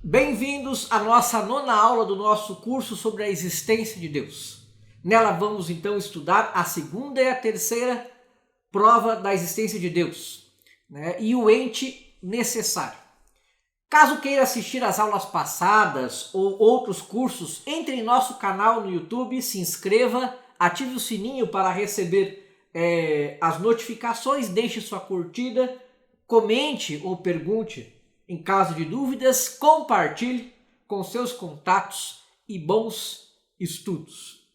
Bem-vindos à nossa nona aula do nosso curso sobre a existência de Deus. Nela vamos então estudar a segunda e a terceira prova da existência de Deus, e o ente necessário. Caso queira assistir às aulas passadas ou outros cursos, entre em nosso canal no YouTube, se inscreva, ative o sininho para receber as notificações, deixe sua curtida, comente ou pergunte. Em caso de dúvidas, compartilhe com seus contatos e bons estudos.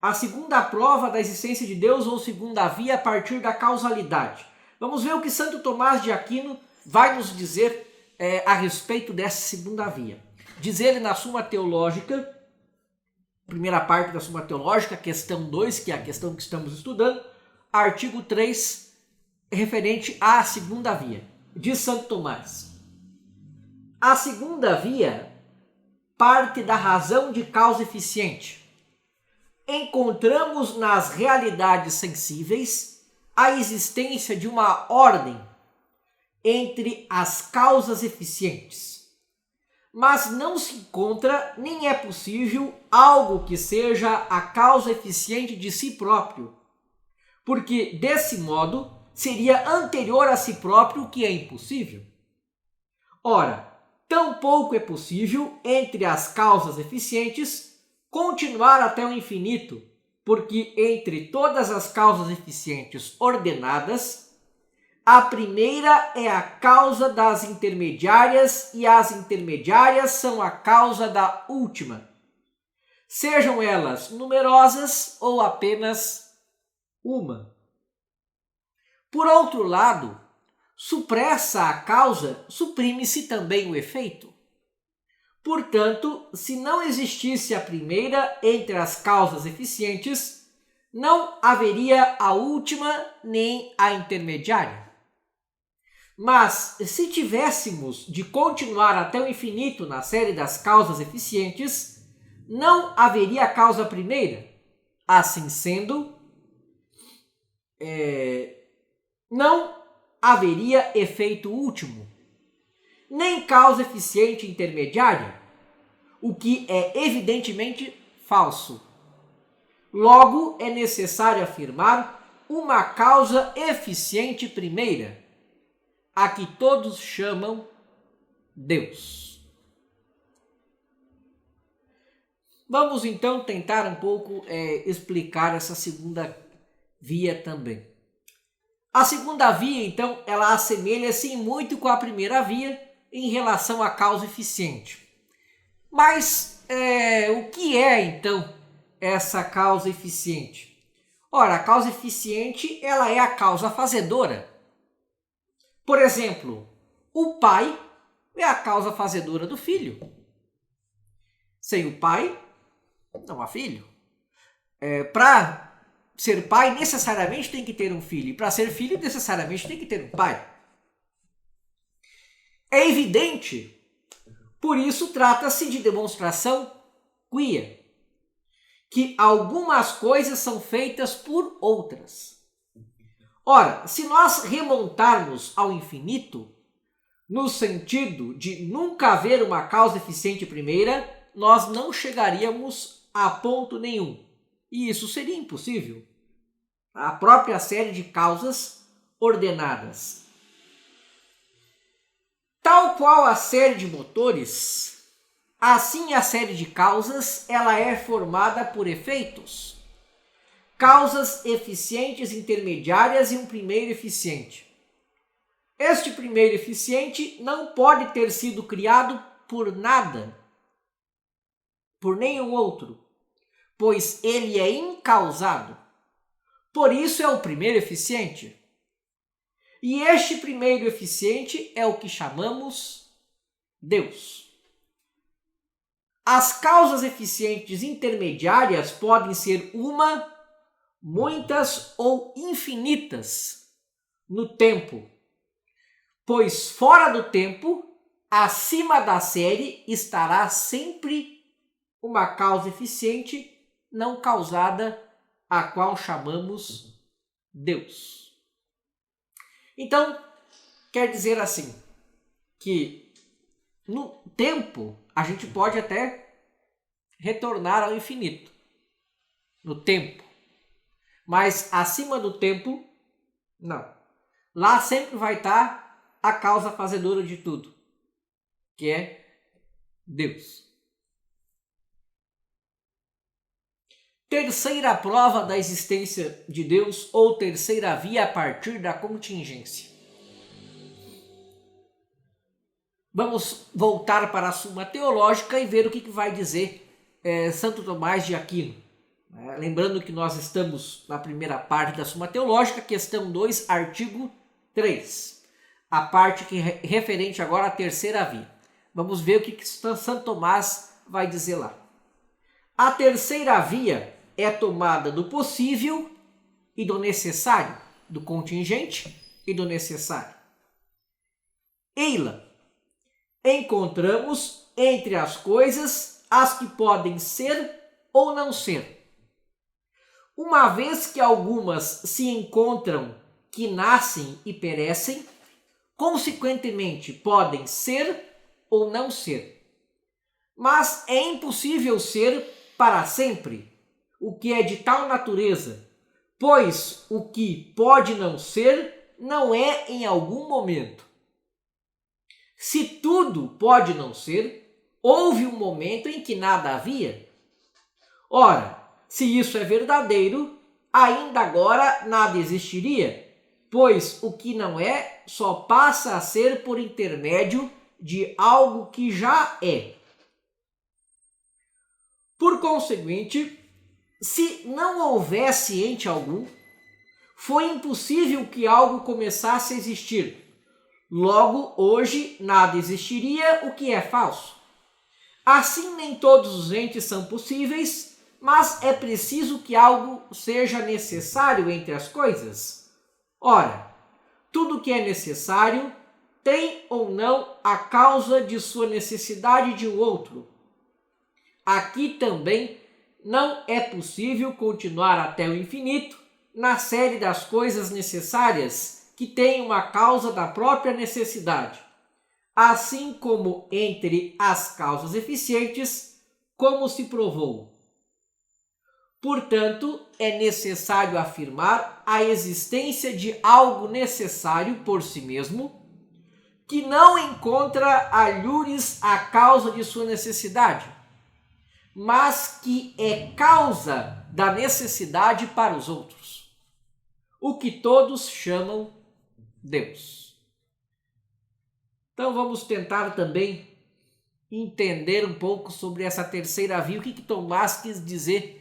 A segunda prova da existência de Deus ou segunda via a partir da causalidade. Vamos ver o que Santo Tomás de Aquino vai nos dizer a respeito dessa segunda via. Diz ele na Suma Teológica, primeira parte da Suma Teológica, questão 2, que é a questão que estamos estudando, artigo 3, referente à segunda via. Diz Santo Tomás: a segunda via parte da razão de causa eficiente. Encontramos nas realidades sensíveis a existência de uma ordem entre as causas eficientes, mas não se encontra nem é possível algo que seja a causa eficiente de si próprio, porque desse modo seria anterior a si próprio, o que é impossível. Ora, tampouco é possível, entre as causas eficientes, continuar até o infinito, porque entre todas as causas eficientes ordenadas, a primeira é a causa das intermediárias e as intermediárias são a causa da última, sejam elas numerosas ou apenas uma. Por outro lado, supressa a causa, suprime-se também o efeito. Portanto, se não existisse a primeira entre as causas eficientes, não haveria a última nem a intermediária. Mas, se tivéssemos de continuar até o infinito na série das causas eficientes, não haveria a causa primeira. Assim sendo, não haveria efeito último, nem causa eficiente intermediária, o que é evidentemente falso. Logo, é necessário afirmar uma causa eficiente primeira, a que todos chamam Deus. Vamos então tentar um pouco explicar essa segunda via também. A segunda via, então, ela assemelha-se muito com a primeira via em relação à causa eficiente. Mas o que é, então, essa causa eficiente? Ora, a causa eficiente, ela é a causa fazedora. Por exemplo, o pai é a causa fazedora do filho. Sem o pai, não há filho. Para ser pai, necessariamente tem que ter um filho. E para ser filho, necessariamente tem que ter um pai. É evidente. Por isso, trata-se de demonstração quia. Que algumas coisas são feitas por outras. Ora, se nós remontarmos ao infinito, no sentido de nunca haver uma causa eficiente primeira, nós não chegaríamos a ponto nenhum. E isso seria impossível. A própria série de causas ordenadas. Tal qual a série de motores, assim a série de causas, ela é formada por efeitos. Causas eficientes intermediárias e um primeiro eficiente. Este primeiro eficiente não pode ter sido criado por nada, por nenhum outro, pois ele é incausado. Por isso é o primeiro eficiente. E este primeiro eficiente é o que chamamos Deus. As causas eficientes intermediárias podem ser uma, muitas ou infinitas no tempo, pois fora do tempo, acima da série, estará sempre uma causa eficiente não causada, a qual chamamos Deus. Então, quer dizer assim, que no tempo, a gente pode até retornar ao infinito. No tempo. Mas acima do tempo, não. Lá sempre vai estar a causa fazedora de tudo, que é Deus. Terceira prova da existência de Deus, ou terceira via a partir da contingência. Vamos voltar para a Suma Teológica e ver o que vai dizer Santo Tomás de Aquino. Lembrando que nós estamos na primeira parte da Suma Teológica, questão 2, artigo 3. A parte que é referente agora à terceira via. Vamos ver o que Santo Tomás vai dizer lá. A terceira via é tomada do possível e do necessário, do contingente e do necessário. Ei-la encontramos entre as coisas as que podem ser ou não ser. Uma vez que algumas se encontram que nascem e perecem, consequentemente podem ser ou não ser. Mas é impossível ser para sempre o que é de tal natureza, pois o que pode não ser não é em algum momento. Se tudo pode não ser, houve um momento em que nada havia. Ora, se isso é verdadeiro, ainda agora nada existiria, pois o que não é só passa a ser por intermédio de algo que já é. Por conseguinte, se não houvesse ente algum, foi impossível que algo começasse a existir. Logo, hoje, nada existiria, o que é falso. Assim, nem todos os entes são possíveis, mas é preciso que algo seja necessário entre as coisas. Ora, tudo que é necessário tem ou não a causa de sua necessidade de um outro. Aqui também não é possível continuar até o infinito na série das coisas necessárias que têm uma causa da própria necessidade, assim como entre as causas eficientes, como se provou. Portanto, é necessário afirmar a existência de algo necessário por si mesmo, que não encontra alhures a causa de sua necessidade, mas que é causa da necessidade para os outros, o que todos chamam Deus. Então vamos tentar também entender um pouco sobre essa terceira via, o que Tomás quis dizer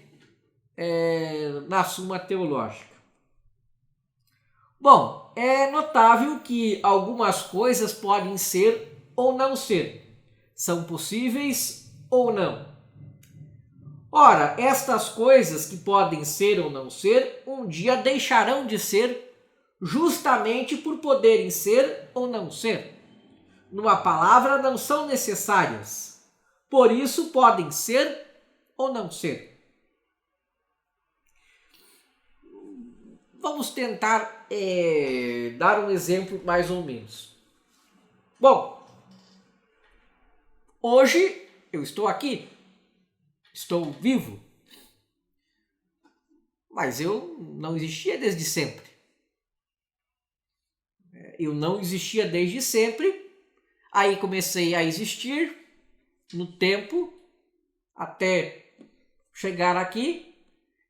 na Suma Teológica. Bom, é notável que algumas coisas podem ser ou não ser, são possíveis ou não. Ora, estas coisas que podem ser ou não ser, um dia deixarão de ser, justamente por poderem ser ou não ser. Numa palavra, não são necessárias. Por isso, podem ser ou não ser. Vamos tentar dar um exemplo mais ou menos. Bom, hoje eu estou aqui, estou vivo, mas eu não existia desde sempre. Eu não existia desde sempre, aí comecei a existir no tempo até chegar aqui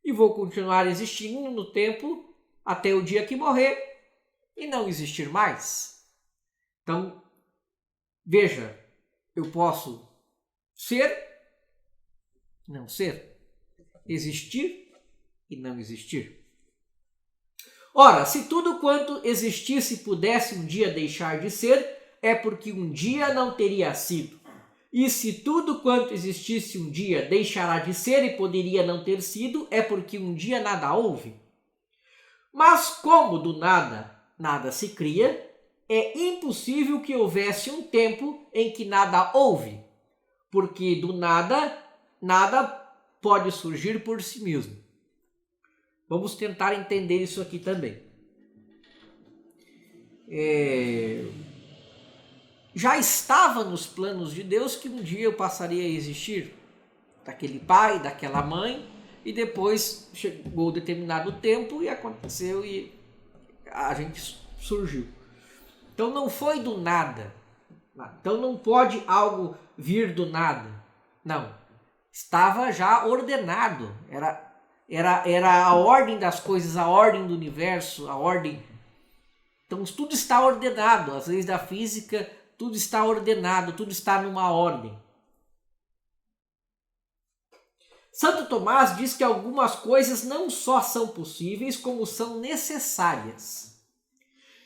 e vou continuar existindo no tempo até o dia que morrer e não existir mais. Então, veja, eu posso ser, não ser, existir e não existir. Ora, se tudo quanto existisse pudesse um dia deixar de ser, é porque um dia não teria sido. E se tudo quanto existisse um dia deixará de ser e poderia não ter sido, é porque um dia nada houve. Mas como do nada, nada se cria, é impossível que houvesse um tempo em que nada houve, porque do nada, nada pode surgir por si mesmo. Vamos tentar entender isso aqui também. já estava nos planos de Deus que um dia eu passaria a existir, daquele pai, daquela mãe, e depois chegou determinado tempo e aconteceu e a gente surgiu. Então não foi do nada. Então não pode algo vir do nada. Não. Estava já ordenado. Era a ordem das coisas, a ordem do universo, a ordem. Então tudo está ordenado. As leis da física, tudo está ordenado, tudo está numa ordem. Santo Tomás diz que algumas coisas não só são possíveis, como são necessárias.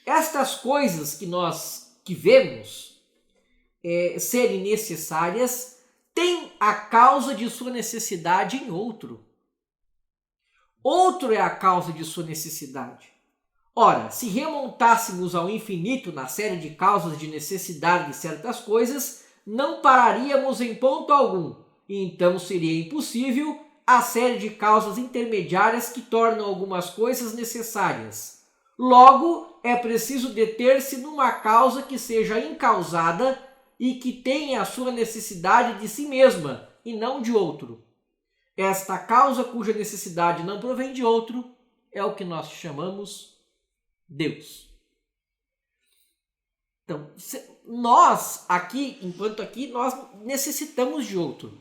Estas coisas que vemos serem necessárias têm a causa de sua necessidade em outro. Outro é a causa de sua necessidade. Ora, se remontássemos ao infinito na série de causas de necessidade de certas coisas, não pararíamos em ponto algum. E então seria impossível a série de causas intermediárias que tornam algumas coisas necessárias. Logo, é preciso deter-se numa causa que seja incausada e que tenha a sua necessidade de si mesma e não de outro. Esta causa cuja necessidade não provém de outro é o que nós chamamos Deus. Então, nós aqui, enquanto aqui, nós necessitamos de outro.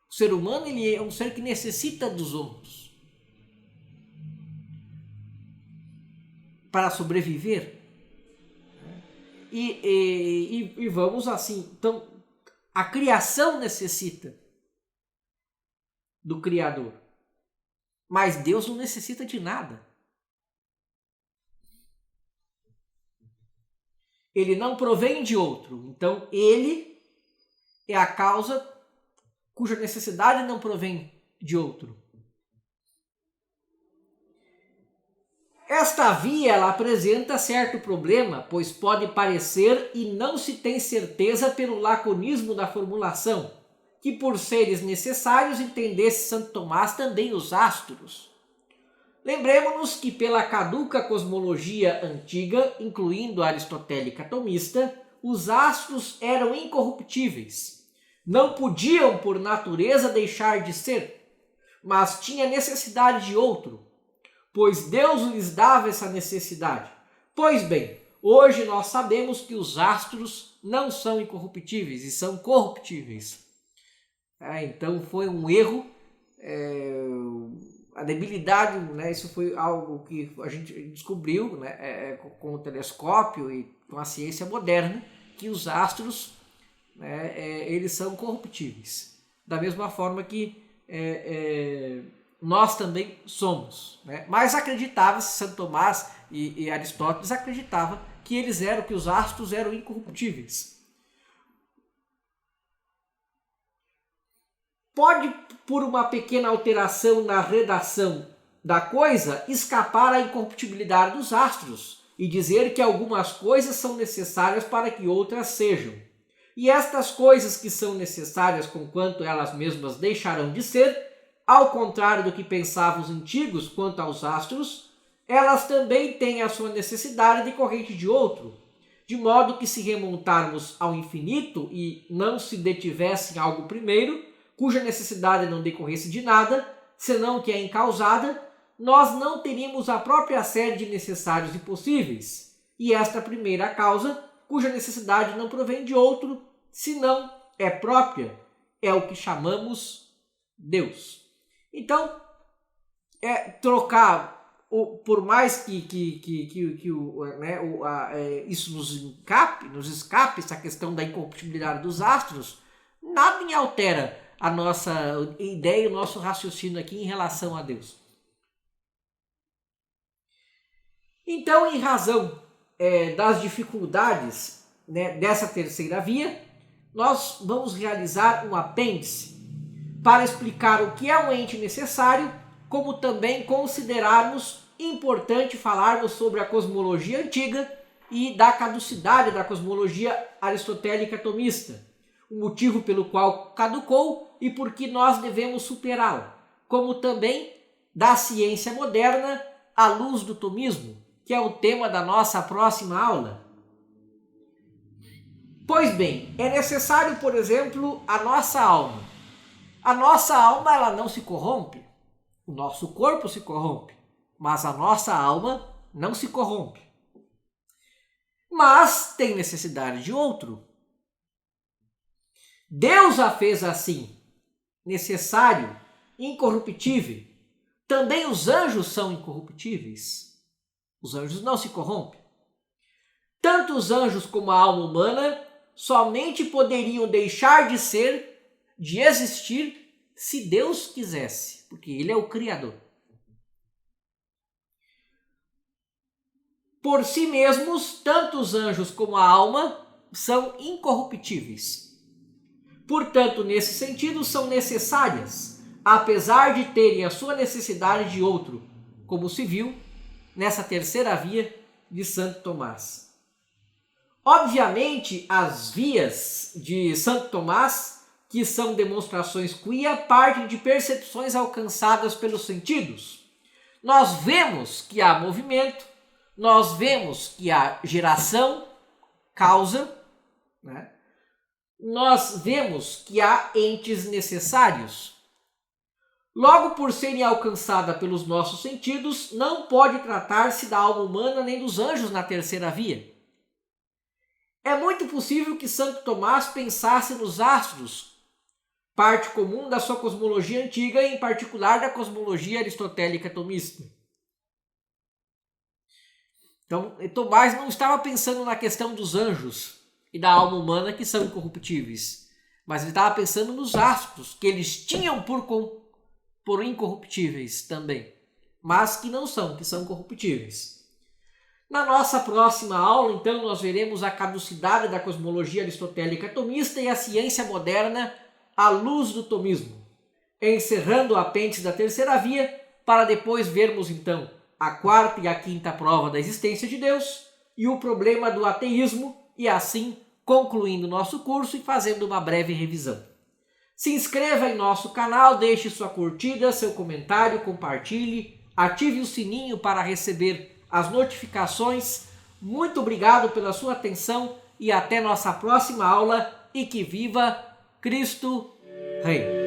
O ser humano ele é um ser que necessita dos outros para sobreviver. E vamos assim. Então, a criação necessita do Criador. Mas Deus não necessita de nada. Ele não provém de outro. Então, ele é a causa cuja necessidade não provém de outro. Esta via ela apresenta certo problema, pois pode parecer e não se tem certeza pelo laconismo da formulação, que por seres necessários entendesse Santo Tomás também os astros. Lembremos-nos que pela caduca cosmologia antiga, incluindo a aristotélica tomista, os astros eram incorruptíveis. Não podiam, por natureza, deixar de ser, mas tinha necessidade de outro, pois Deus lhes dava essa necessidade. Pois bem, hoje nós sabemos que os astros não são incorruptíveis e são corruptíveis. Então foi um erro, a debilidade, isso foi algo que a gente descobriu com o telescópio e com a ciência moderna, que os astros eles são corruptíveis. Da mesma forma que nós também somos. Mas acreditava-se, Santo Tomás e Aristóteles acreditavam que que os astros eram incorruptíveis. Pode, por uma pequena alteração na redação da coisa, escapar à incorruptibilidade dos astros e dizer que algumas coisas são necessárias para que outras sejam. E estas coisas que são necessárias conquanto elas mesmas deixarão de ser, ao contrário do que pensavam os antigos quanto aos astros, elas também têm a sua necessidade decorrente de outro, de modo que se remontarmos ao infinito e não se detivesse em algo primeiro, cuja necessidade não decorresse de nada, senão que é incausada, nós não teríamos a própria série de necessários e possíveis, e esta primeira causa, cuja necessidade não provém de outro, senão é própria, é o que chamamos Deus. Então, trocar, por mais que isso nos escape, essa questão da incorruptibilidade dos astros, nada em altera a nossa ideia e o nosso raciocínio aqui em relação a Deus. Então, em razão das dificuldades dessa terceira via, nós vamos realizar um apêndice para explicar o que é um ente necessário, como também considerarmos importante falarmos sobre a cosmologia antiga e da caducidade da cosmologia aristotélica tomista, o motivo pelo qual caducou e por que nós devemos superá-la, como também da ciência moderna à luz do tomismo, que é o tema da nossa próxima aula. Pois bem, é necessário, por exemplo, a nossa alma. A nossa alma, ela não se corrompe. O nosso corpo se corrompe, mas a nossa alma não se corrompe. Mas tem necessidade de outro. Deus a fez assim, necessário, incorruptível. Também os anjos são incorruptíveis. Os anjos não se corrompem. Tanto os anjos como a alma humana somente poderiam deixar de ser, de existir, se Deus quisesse, porque Ele é o Criador. Por si mesmos, tanto os anjos como a alma são incorruptíveis. Portanto, nesse sentido, são necessárias, apesar de terem a sua necessidade de outro, como se viu nessa terceira via de Santo Tomás. Obviamente, as vias de Santo Tomás, que são demonstrações quia, partem de percepções alcançadas pelos sentidos. Nós vemos que há movimento, nós vemos que há geração, causa, né? Nós vemos que há entes necessários. Logo, por serem alcançadas pelos nossos sentidos, não pode tratar-se da alma humana nem dos anjos na terceira via. É muito possível que Santo Tomás pensasse nos astros, parte comum da sua cosmologia antiga e em particular da cosmologia aristotélica tomista. Então, Tomás não estava pensando na questão dos anjos e da alma humana que são incorruptíveis, mas ele estava pensando nos astros, que eles tinham por incorruptíveis também, mas que não são, que são corruptíveis. Na nossa próxima aula, então, nós veremos a caducidade da cosmologia aristotélica tomista e a ciência moderna à luz do tomismo, encerrando o apêndice da terceira via, para depois vermos, então, a quarta e a quinta prova da existência de Deus e o problema do ateísmo, e assim concluindo nosso curso e fazendo uma breve revisão. Se inscreva em nosso canal, deixe sua curtida, seu comentário, compartilhe, ative o sininho para receber as notificações. Muito obrigado pela sua atenção e até nossa próxima aula, e que viva Cristo Rei!